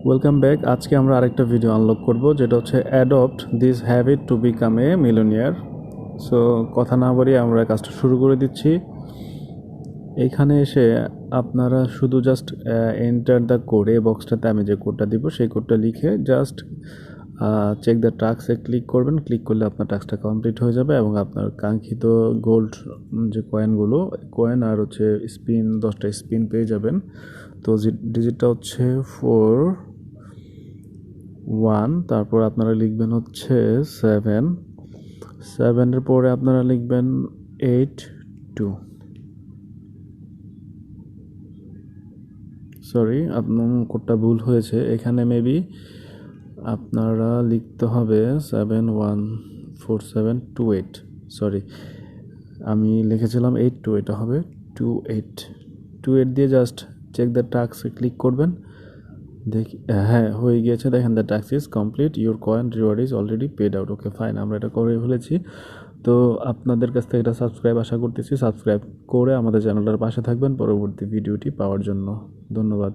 Welcome back. আজকে আমরা আরেকটা ভিডিও আনলক করব, যেটা হচ্ছে adopt this habit to become a millionaire. So কথা না বাড়িয়ে আমরা কাজটা শুরু করে দিচ্ছি। এইখানে এসে আপনারা শুধু জাস্ট এন্টার দ্য কোড, এই বক্সটাতে আমি যে কোডটা দিব সেই কোডটা লিখে জাস্ট চেক দ্য টাস্কে ক্লিক করবেন। ক্লিক করলে আপনার টাস্কটা কমপ্লিট হয়ে যাবে এবং আপনার কাঙ্ক্ষিত গোল্ড যে কয়েন আর হচ্ছে স্পিন 10টা স্পিন পেয়ে যাবেন। তো ডিজিটটা হচ্ছে 4-1, তারপর আপনারা লিখবেন হচ্ছে 7-7 পরে আপনারা লিখবেন 8-2। সরি, আপনার কোডটা ভুল হয়েছে। এখানে মেবি আপনারা লিখতে হবে 714728। সরি, আমি লিখেছিলাম 82, এটা হবে 28 দিয়ে জাস্ট চেক দ্য টাস্কে ক্লিক করবেন। দেখি, হ্যাঁ হয়ে গিয়েছে। দেখেন, the task is complete, your coin reward is already paid out. Okay fine, আমরা এটা করে ফেলেছি। তো আপনাদের কাছ থেকে এটা সাবস্ক্রাইব আশা করতেছি। সাবস্ক্রাইব করে আমাদের চ্যানেলটার পাশে থাকবেন পরবর্তী ভিডিওটি পাওয়ার জন্য। ধন্যবাদ।